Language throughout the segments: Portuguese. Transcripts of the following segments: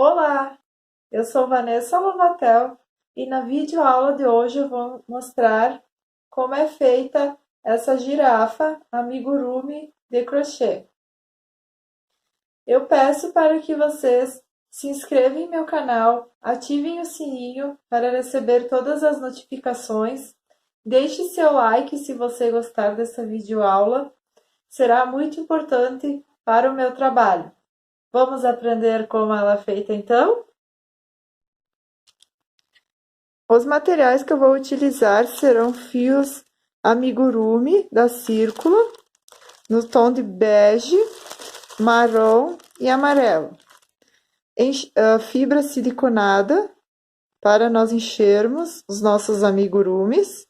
Olá, eu sou Vanessa Lovatel e na videoaula de hoje eu vou mostrar como é feita essa girafa amigurumi de crochê. Eu peço para que vocês se inscrevam em meu canal, ativem o sininho para receber todas as notificações, deixe seu like se você gostar dessa videoaula, será muito importante para o meu trabalho. Vamos aprender como ela é feita então? Os materiais que eu vou utilizar serão fios amigurumi da Círculo, no tom de bege, marrom e amarelo. Fibra siliconada para nós enchermos os nossos amigurumis.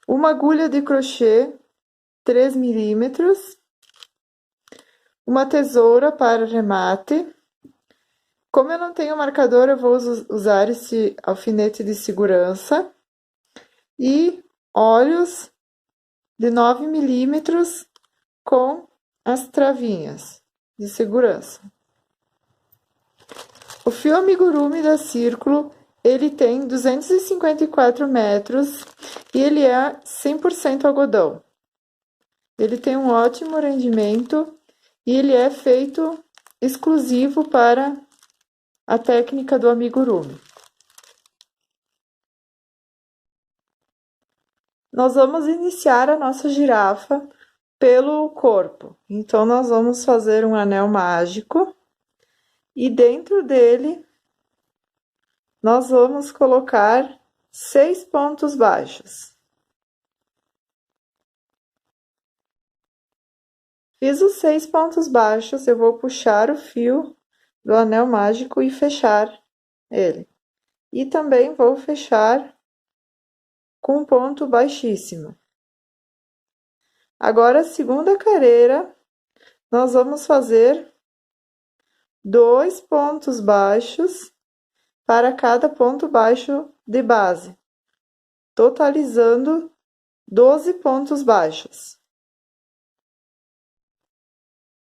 Uma agulha de crochê 3 milímetros. Uma tesoura para remate. Como eu não tenho marcador, eu vou usar esse alfinete de segurança. E olhos de 9 milímetros com as travinhas de segurança. O fio amigurumi da Círculo, ele tem 254 metros e ele é 100% algodão. Ele tem um ótimo rendimento e ele é feito exclusivo para a técnica do amigurumi. Nós vamos iniciar a nossa girafa pelo corpo. Então, nós vamos fazer um anel mágico e dentro dele nós vamos colocar 6 pontos baixos. Fiz os 6 pontos baixos, eu vou puxar o fio do anel mágico e fechar ele. E também vou fechar com um ponto baixíssimo. Agora, a segunda carreira, nós vamos fazer 2 pontos baixos para cada ponto baixo de base, totalizando 12 pontos baixos.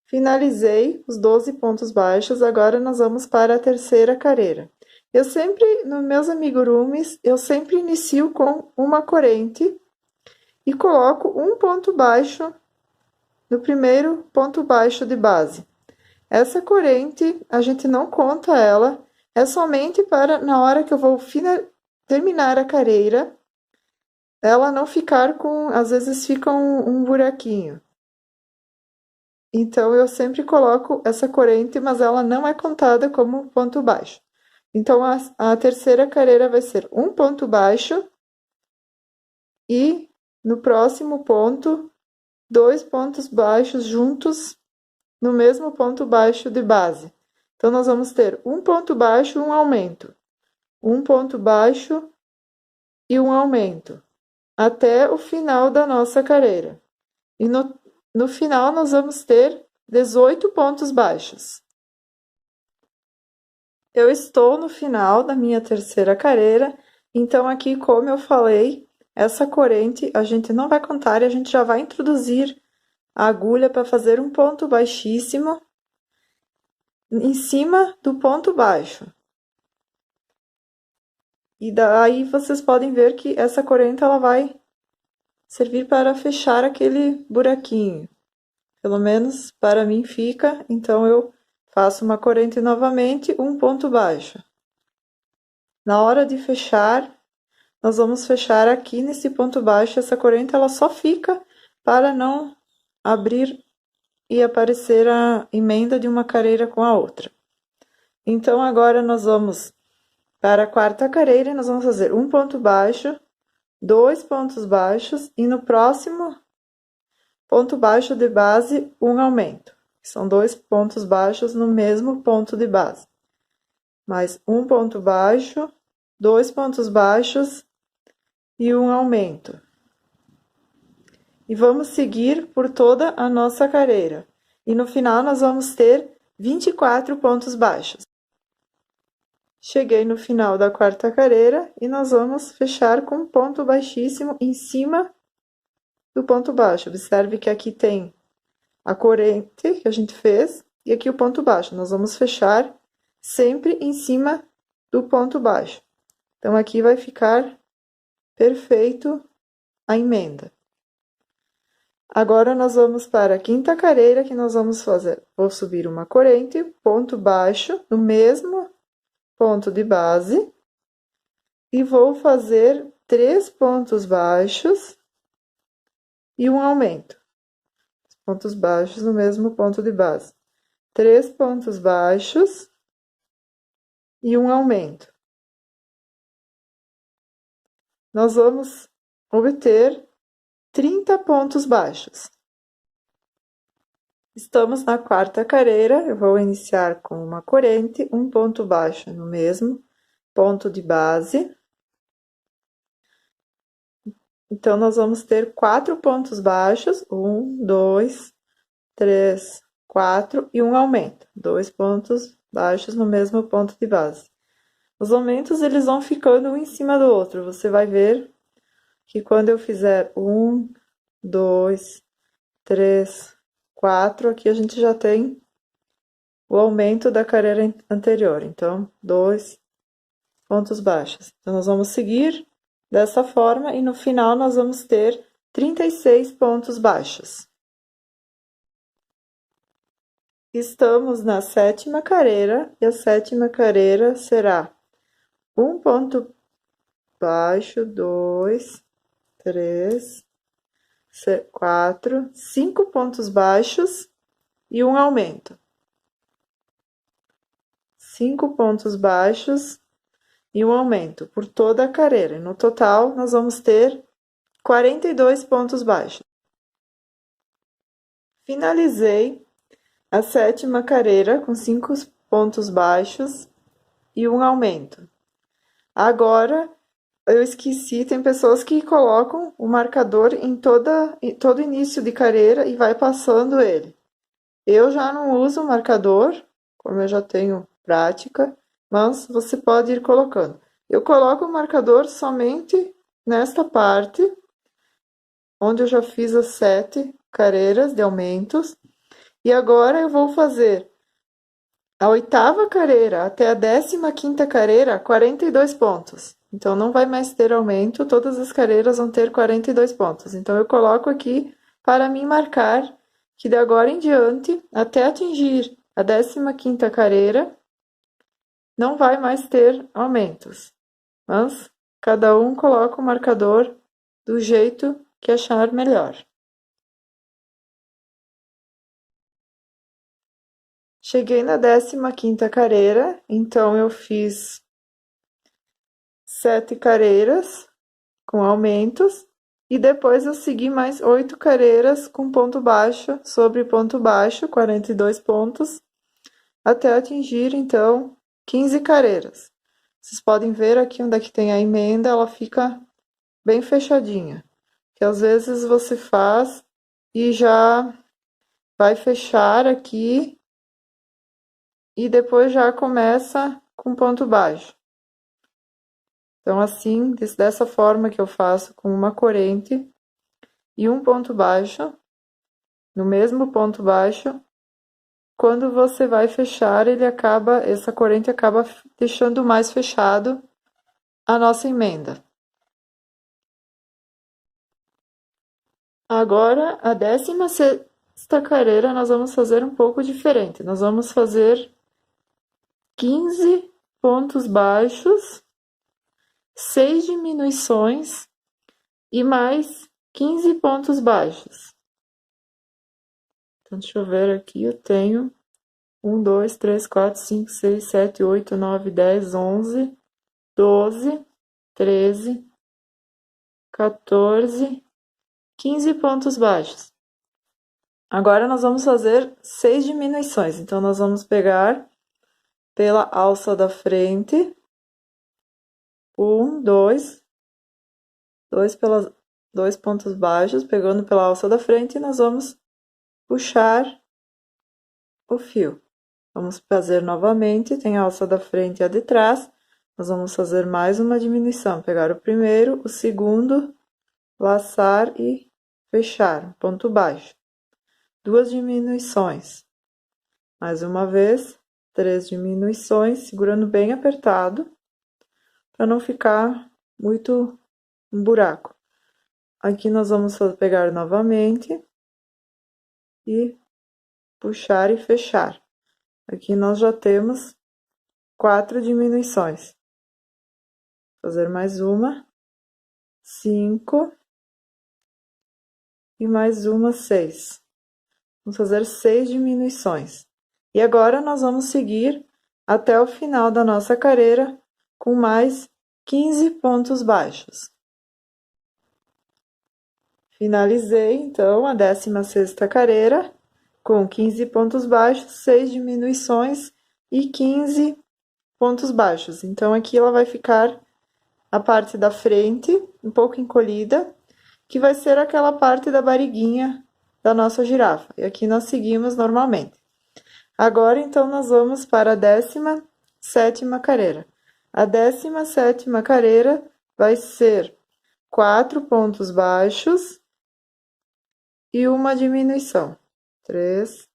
Finalizei os 12 pontos baixos, agora nós vamos para a terceira carreira. Nos meus amigurumis, eu sempre inicio com uma corrente e coloco um ponto baixo no primeiro ponto baixo de base. Essa corrente, a gente não conta ela, é somente para, na hora que eu vou terminar a carreira, ela não ficar com, às vezes fica um buraquinho. Então, eu sempre coloco essa corrente, mas ela não é contada como ponto baixo. Então, a terceira carreira vai ser um ponto baixo e no próximo ponto, 2 pontos baixos juntos no mesmo ponto baixo de base. Então, nós vamos ter um ponto baixo, um aumento, um ponto baixo e um aumento, até o final da nossa carreira. E no final, nós vamos ter 18 pontos baixos. Eu estou no final da minha terceira carreira, então aqui, como eu falei, essa corrente a gente não vai contar e a gente já vai introduzir a agulha para fazer um ponto baixíssimo em cima do ponto baixo. E daí vocês podem ver que essa corrente ela vai servir para fechar aquele buraquinho. Pelo menos para mim fica, então eu faço uma corrente novamente, um ponto baixo. Na hora de fechar, nós vamos fechar aqui nesse ponto baixo, essa corrente ela só fica para não abrir e aparecer a emenda de uma carreira com a outra. Então, agora nós vamos para a quarta carreira e nós vamos fazer um ponto baixo, 2 pontos baixos e no próximo ponto baixo de base, um aumento. São 2 pontos baixos no mesmo ponto de base. Mais um ponto baixo, 2 pontos baixos e um aumento. E vamos seguir por toda a nossa carreira. E no final, nós vamos ter 24 pontos baixos. Cheguei no final da quarta carreira e nós vamos fechar com um ponto baixíssimo em cima do ponto baixo. Observe que aqui tem a corrente que a gente fez e aqui o ponto baixo. Nós vamos fechar sempre em cima do ponto baixo. Então, aqui vai ficar perfeito a emenda. Agora, nós vamos para a quinta carreira, que nós vamos fazer. Vou subir uma corrente, ponto baixo, no mesmo ponto de base, e vou fazer 3 pontos baixos e um aumento. Pontos baixos no mesmo ponto de base. 3 pontos baixos e um aumento. Nós vamos obter 30 pontos baixos. Estamos na quarta carreira, eu vou iniciar com uma corrente, um ponto baixo no mesmo ponto de base. Então, nós vamos ter 4 pontos baixos, 1, 2, 3, 4 e um aumento. 2 pontos baixos no mesmo ponto de base. Os aumentos, eles vão ficando um em cima do outro. Você vai ver que quando eu fizer 1, 2, 3, 4, aqui a gente já tem o aumento da carreira anterior. Então, 2 pontos baixos. Então, nós vamos seguir dessa forma e no final nós vamos ter 36 pontos baixos. Estamos na sétima carreira e a sétima carreira será um ponto baixo, 2, 3, 4, 5 pontos baixos e um aumento. 5 pontos baixos e um aumento por toda a carreira. No total, nós vamos ter 42 pontos baixos. Finalizei a sétima carreira com 5 pontos baixos e um aumento. Agora, eu esqueci, tem pessoas que colocam o marcador em todo início de carreira e vai passando ele. Eu já não uso o marcador, como eu já tenho prática, mas você pode ir colocando. Eu coloco o marcador somente nesta parte, onde eu já fiz as 7 carreiras de aumentos. E agora eu vou fazer a 8ª carreira até a 15ª carreira, 42 pontos. Então, não vai mais ter aumento, todas as carreiras vão ter 42 pontos. Então, eu coloco aqui para me marcar que de agora em diante, até atingir a 15ª carreira, não vai mais ter aumentos. Mas cada um coloca o marcador do jeito que achar melhor. Cheguei na 15ª carreira, então eu fiz 7 carreiras com aumentos e depois eu segui mais 8 carreiras com ponto baixo sobre ponto baixo, 42 pontos, até atingir então 15 carreiras. Vocês podem ver aqui onde é que tem a emenda, ela fica bem fechadinha, que às vezes você faz e já vai fechar aqui e depois já começa com ponto baixo. Então, assim, dessa forma que eu faço com uma corrente e um ponto baixo, no mesmo ponto baixo, quando você vai fechar, essa corrente acaba deixando mais fechado a nossa emenda. Agora, a 16ª carreira, nós vamos fazer um pouco diferente. Nós vamos fazer 15 pontos baixos, 6 diminuições e mais 15 pontos baixos. Então, deixa eu ver aqui, eu tenho 1, 2, 3, 4, 5, 6, 7, 8, 9, 10, 11, 12, 13, 14, 15 pontos baixos. Agora, nós vamos fazer 6 diminuições. Então, nós vamos pegar pela alça da frente, 1, 2, 2 pontos baixos, pegando pela alça da frente, e nós vamos puxar o fio. Vamos fazer novamente, tem a alça da frente e a de trás, nós vamos fazer mais uma diminuição, pegar o primeiro, o segundo, laçar e fechar, ponto baixo. 2 diminuições. Mais uma vez, 3 diminuições, segurando bem apertado, para não ficar muito um buraco. Aqui nós vamos pegar novamente e puxar e fechar. Aqui nós já temos 4 diminuições. Fazer mais uma, 5 e mais uma, 6. Vamos fazer 6 diminuições. E agora nós vamos seguir até o final da nossa carreira com mais 15 pontos baixos. Finalizei, então, a 16ª carreira com 15 pontos baixos, 6 diminuições e 15 pontos baixos. Então, aqui ela vai ficar a parte da frente um pouco encolhida, que vai ser aquela parte da barriguinha da nossa girafa. E aqui nós seguimos normalmente. Agora, então, nós vamos para a 17ª carreira. A 17ª carreira vai ser 4 pontos baixos e uma diminuição. 3,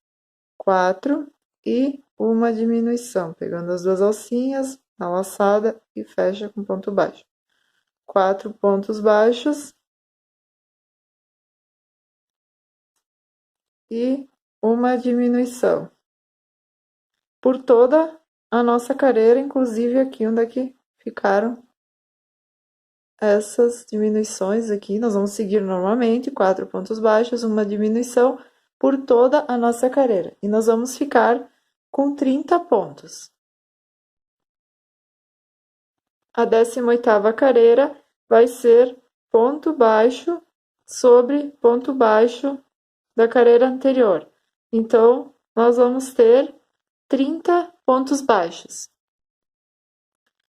4 e uma diminuição. Pegando as duas alcinhas, na laçada e fecha com ponto baixo. 4 pontos baixos e uma diminuição. Por toda a nossa carreira, inclusive aqui onde é que ficaram essas diminuições aqui, nós vamos seguir normalmente, 4 pontos baixos, uma diminuição por toda a nossa carreira. E nós vamos ficar com 30 pontos. A 18ª carreira vai ser ponto baixo sobre ponto baixo da carreira anterior. Então, nós vamos ter 30 pontos baixos.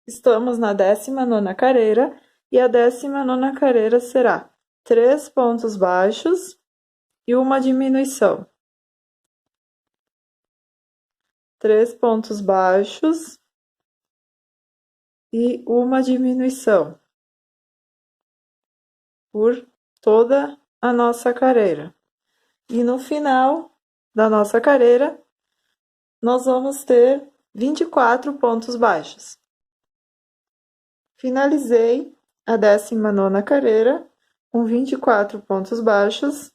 Estamos na 19ª carreira. E a 19ª carreira será 3 pontos baixos e uma diminuição. 3 pontos baixos e uma diminuição. Por toda a nossa carreira. E no final da nossa carreira, nós vamos ter 24 pontos baixos. Finalizei a 19ª carreira com 24 pontos baixos,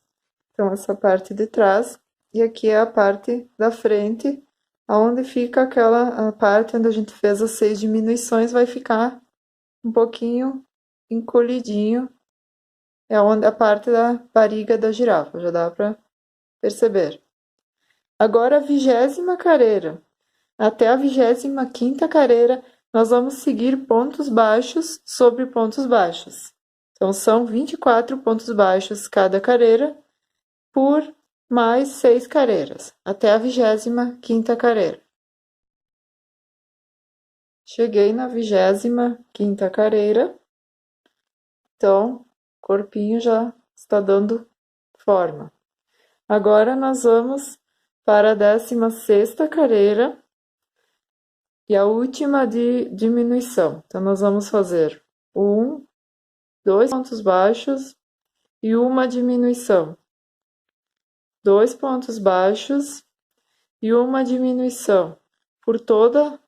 então essa parte de trás, e aqui é a parte da frente, onde fica a parte onde a gente fez as 6 diminuições, vai ficar um pouquinho encolhidinho, é onde a parte da barriga da girafa, já dá para perceber. Agora a 20ª carreira, até a 25ª carreira, nós vamos seguir pontos baixos sobre pontos baixos. Então, são 24 pontos baixos cada carreira, por mais 6 carreiras, até a 25ª carreira. Cheguei na 25ª carreira, então, o corpinho já está dando forma. Agora, nós vamos para a 16ª carreira, e a última de diminuição. Então, nós vamos fazer 2 pontos baixos e uma diminuição. 2 pontos baixos e uma diminuição por toda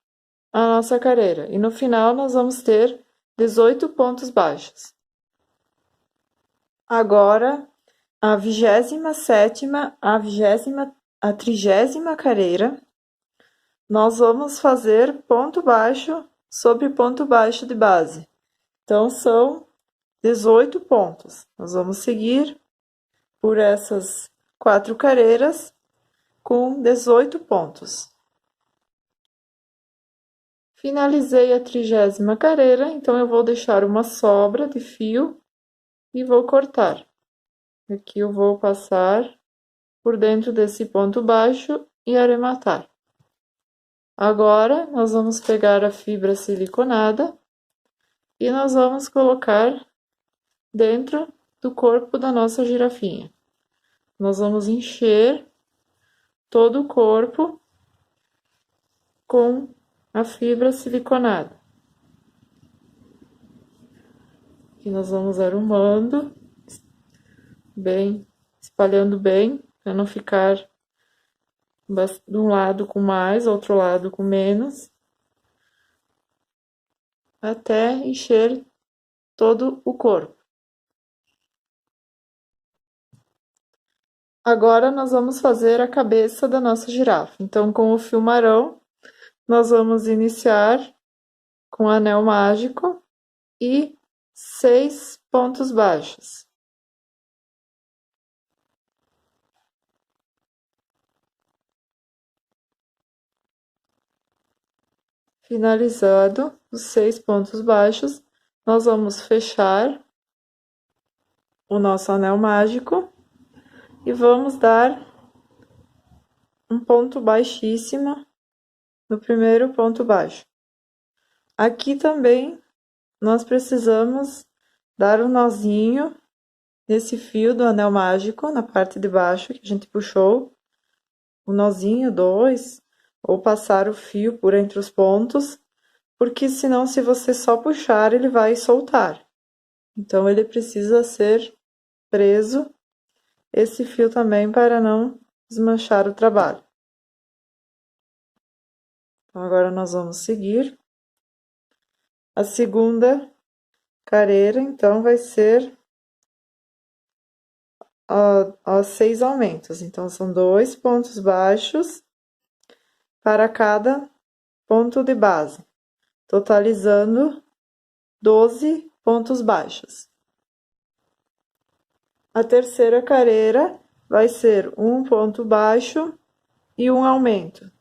a nossa carreira. E no final, nós vamos ter 18 pontos baixos. Agora, a 27ª, a 30ª carreira, nós vamos fazer ponto baixo sobre ponto baixo de base. Então, são 18 pontos. Nós vamos seguir por essas 4 carreiras com 18 pontos. Finalizei a 30ª carreira, então eu vou deixar uma sobra de fio e vou cortar. Aqui eu vou passar por dentro desse ponto baixo e arrematar. Agora, nós vamos pegar a fibra siliconada e nós vamos colocar dentro do corpo da nossa girafinha. Nós vamos encher todo o corpo com a fibra siliconada. E nós vamos arrumando bem, espalhando bem, para não ficar de um lado com mais, outro lado com menos, até encher todo o corpo. Agora nós vamos fazer a cabeça da nossa girafa. Então, com o fio marrom, nós vamos iniciar com o anel mágico e 6 pontos baixos. Finalizado os 6 pontos baixos, nós vamos fechar o nosso anel mágico e vamos dar um ponto baixíssimo no primeiro ponto baixo. Aqui também nós precisamos dar um nozinho nesse fio do anel mágico, na parte de baixo que a gente puxou, um nozinho, 2, ou passar o fio por entre os pontos, porque senão, se você só puxar, ele vai soltar. Então, ele precisa ser preso, esse fio também, para não desmanchar o trabalho. Então, agora nós vamos seguir. A segunda careira, então, vai ser aos 6 aumentos. Então, são 2 pontos baixos para cada ponto de base, totalizando 12 pontos baixos. A terceira careira vai ser um ponto baixo e um aumento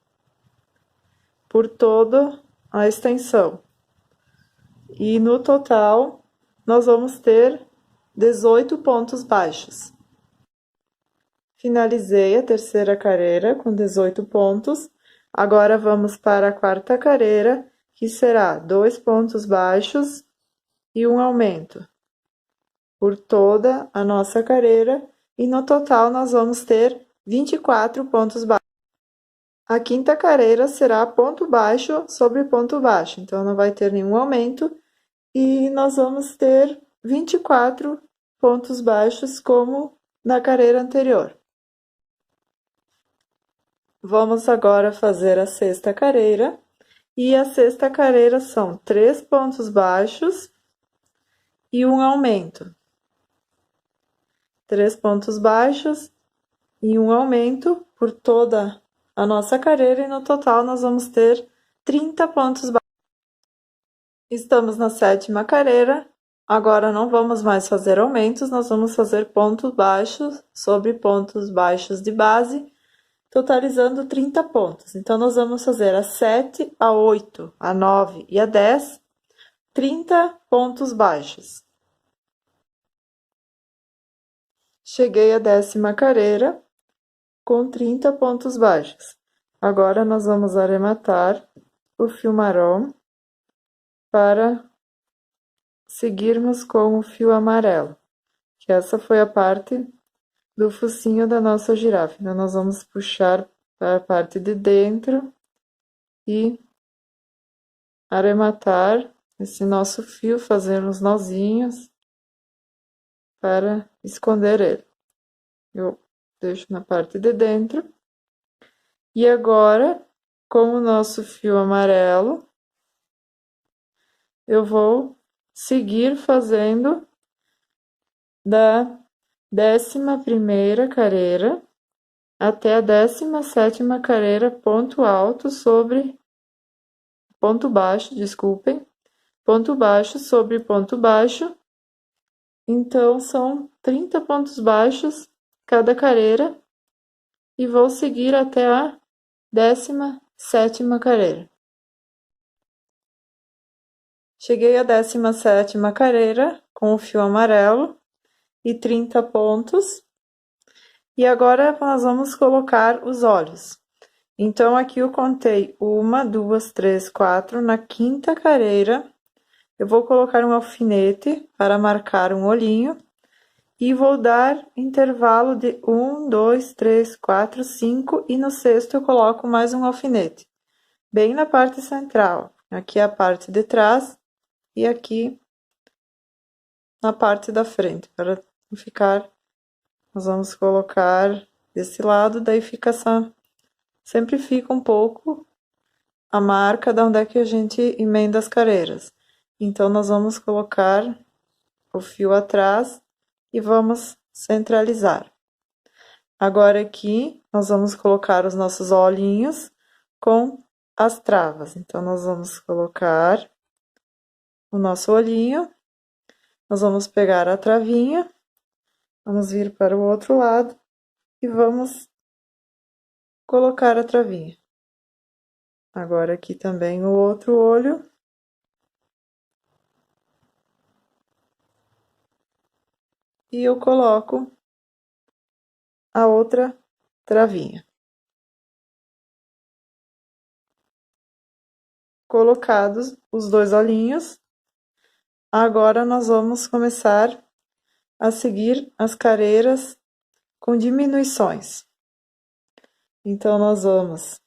por toda a extensão. E no total, nós vamos ter 18 pontos baixos. Finalizei a terceira careira com 18 pontos. Agora vamos para a quarta careira, que será 2 pontos baixos e um aumento por toda a nossa careira, e no total nós vamos ter 24 pontos baixos. A quinta careira será ponto baixo sobre ponto baixo, então não vai ter nenhum aumento, e nós vamos ter 24 pontos baixos como na careira anterior. Vamos agora fazer a sexta careira, e a sexta careira são 3 pontos baixos e um aumento. 3 pontos baixos e um aumento por toda a nossa careira, e no total nós vamos ter 30 pontos baixos. Estamos na sétima careira, agora não vamos mais fazer aumentos, nós vamos fazer pontos baixos sobre pontos baixos de base, totalizando 30 pontos. Então, nós vamos fazer a 7, a 8, a 9 e a 10, 30 pontos baixos. Cheguei à décima careira com 30 pontos baixos. Agora, nós vamos arrematar o fio marrom para seguirmos com o fio amarelo, que essa foi a parte do focinho da nossa girafa. Então, nós vamos puxar para a parte de dentro e arrematar esse nosso fio, fazer uns nozinhos para esconder ele. Eu deixo na parte de dentro. E agora, com o nosso fio amarelo, eu vou seguir fazendo da 11ª careira até a 17ª careira, ponto alto sobre ponto baixo, desculpem, ponto baixo sobre ponto baixo. Então, são 30 pontos baixos cada careira, e vou seguir até a 17ª careira. Cheguei à 17ª careira com o fio amarelo e 30 pontos. E agora nós vamos colocar os olhos. Então, aqui eu contei 1, 2, 3, 4. Na quinta careira, eu vou colocar um alfinete para marcar um olhinho. E vou dar intervalo de 1, 2, 3, 4, 5. E no sexto eu coloco mais um alfinete. Bem na parte central. Aqui é a parte de trás e aqui na parte da frente. Para não ficar, nós vamos colocar desse lado, daí fica sempre fica um pouco a marca de onde é que a gente emenda as careiras. Então, nós vamos colocar o fio atrás e vamos centralizar. Agora aqui, nós vamos colocar os nossos olhinhos com as travas. Então, nós vamos colocar o nosso olhinho, nós vamos pegar a travinha, vamos vir para o outro lado e vamos colocar a travinha. Agora aqui também o outro olho. E eu coloco a outra travinha. Colocados os dois olhinhos, agora nós vamos começar a seguir as careiras com diminuições. Então, nós vamos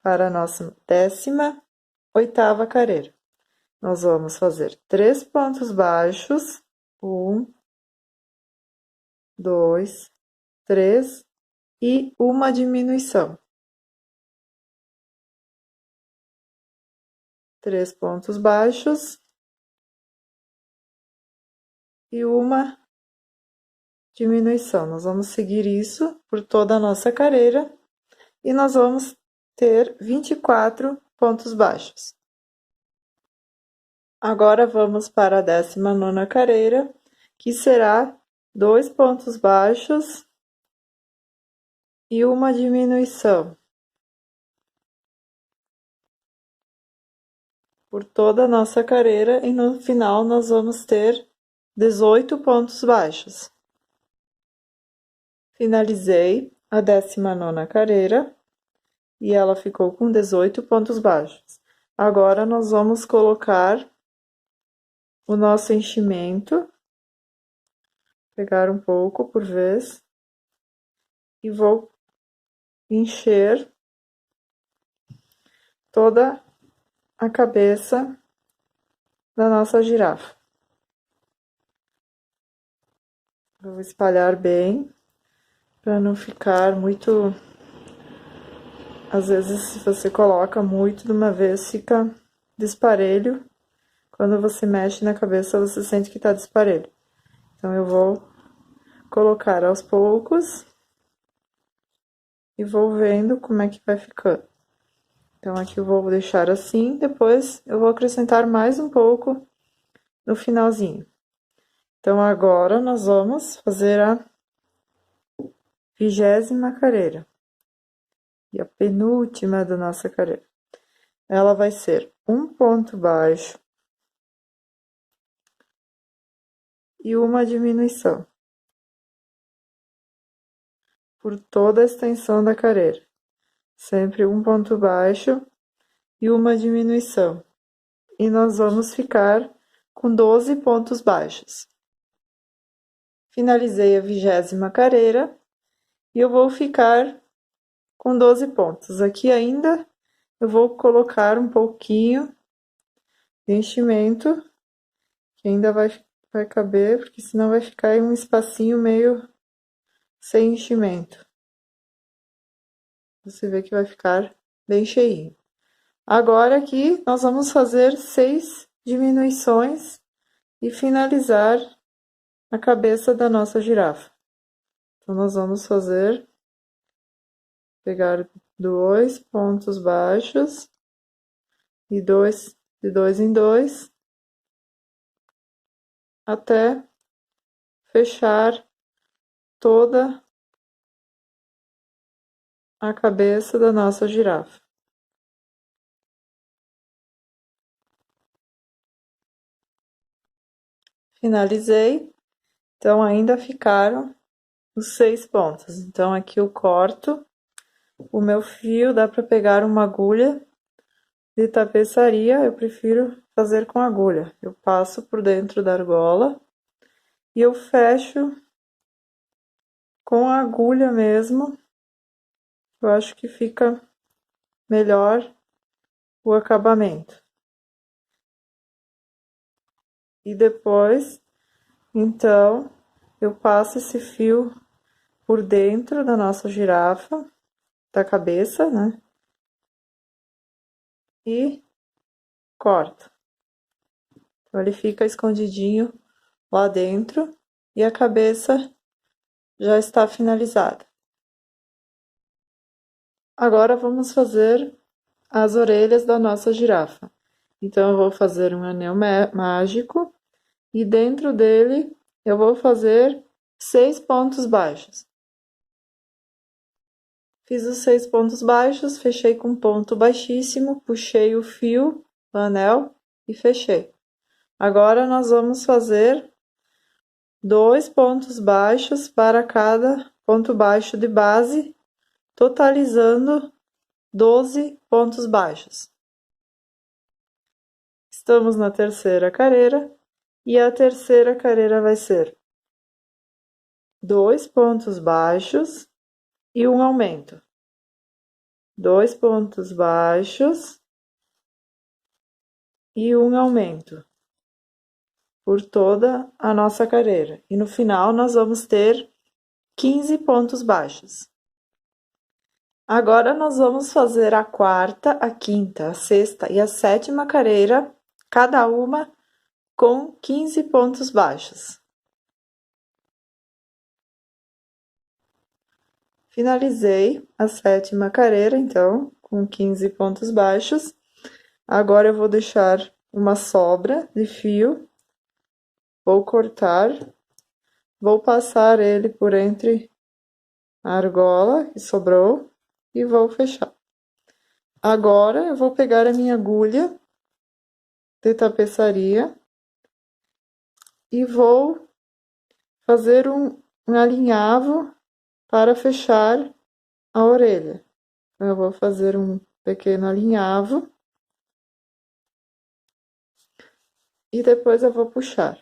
para a nossa 18ª careira. Nós vamos fazer 3 pontos baixos, 1, 2, 3 e uma diminuição. 3 pontos baixos e uma diminuição. Nós vamos seguir isso por toda a nossa careira e nós vamos ter 24 pontos baixos. Agora vamos para a 19ª careira, que será 2 pontos baixos e uma diminuição. Por toda a nossa careira e no final nós vamos ter 18 pontos baixos. Finalizei a 19ª careira e ela ficou com 18 pontos baixos. Agora nós vamos colocar o nosso enchimento, pegar um pouco por vez e vou encher toda a cabeça da nossa girafa. Vou espalhar bem para não ficar muito. Às vezes, se você coloca muito de uma vez, fica disparelho. Quando você mexe na cabeça, você sente que tá disparelho. Então, eu vou colocar aos poucos e vou vendo como é que vai ficando. Então, aqui eu vou deixar assim, depois eu vou acrescentar mais um pouco no finalzinho. Então, agora nós vamos fazer a 20ª careira. E a penúltima da nossa careira. Ela vai ser um ponto baixo e uma diminuição por toda a extensão da careira. Sempre um ponto baixo e uma diminuição. E nós vamos ficar com 12 pontos baixos. Finalizei a 20ª careira e eu vou ficar com 12 pontos. Aqui ainda eu vou colocar um pouquinho de enchimento, que ainda vai caber, porque senão vai ficar um espacinho meio sem enchimento. Você vê que vai ficar bem cheinho. Agora aqui nós vamos fazer 6 diminuições e finalizar a cabeça da nossa girafa. Então, nós vamos pegar 2 pontos baixos e de dois em dois, até fechar toda a cabeça da nossa girafa. Finalizei, então ainda ficaram os 6 pontos. Então, aqui eu corto o meu fio, dá para pegar uma agulha de tapeçaria, eu prefiro fazer com agulha. Eu passo por dentro da argola e eu fecho com a agulha mesmo. Eu acho que fica melhor o acabamento. E depois, então, eu passo esse fio por dentro da nossa girafa da cabeça, né? E corto. Então, ele fica escondidinho lá dentro e a cabeça já está finalizada. Agora vamos fazer as orelhas da nossa girafa. Então, eu vou fazer um anel mágico e dentro dele eu vou fazer 6 pontos baixos. Fiz os 6 pontos baixos, fechei com ponto baixíssimo, puxei o fio do anel e fechei. Agora nós vamos fazer 2 pontos baixos para cada ponto baixo de base, totalizando 12 pontos baixos. Estamos na terceira carreira e a terceira carreira vai ser 2 pontos baixos e um aumento. 2 pontos baixos e um aumento por toda a nossa carreira. E no final nós vamos ter 15 pontos baixos. Agora nós vamos fazer a quarta, a quinta, a sexta e a sétima carreira, cada uma com 15 pontos baixos. Finalizei a sétima carreira, então, com 15 pontos baixos. Agora eu vou deixar uma sobra de fio, vou cortar, vou passar ele por entre a argola que sobrou e vou fechar. Agora eu vou pegar a minha agulha de tapeçaria e vou fazer um alinhavo para fechar a orelha. Eu vou fazer um pequeno alinhavo e depois eu vou puxar.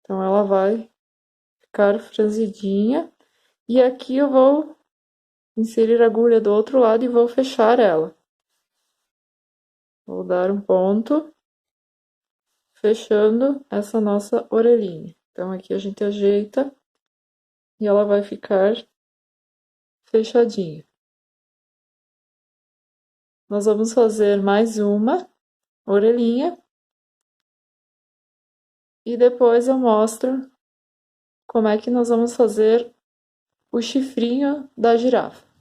Então ela vai ficar franzidinha e aqui eu vou inserir a agulha do outro lado e vou fechar ela. Vou dar um ponto, fechando essa nossa orelhinha. Então aqui a gente ajeita e ela vai ficar fechadinha. Nós vamos fazer mais uma orelhinha e depois eu mostro como é que nós vamos fazer o chifrinho da girafa.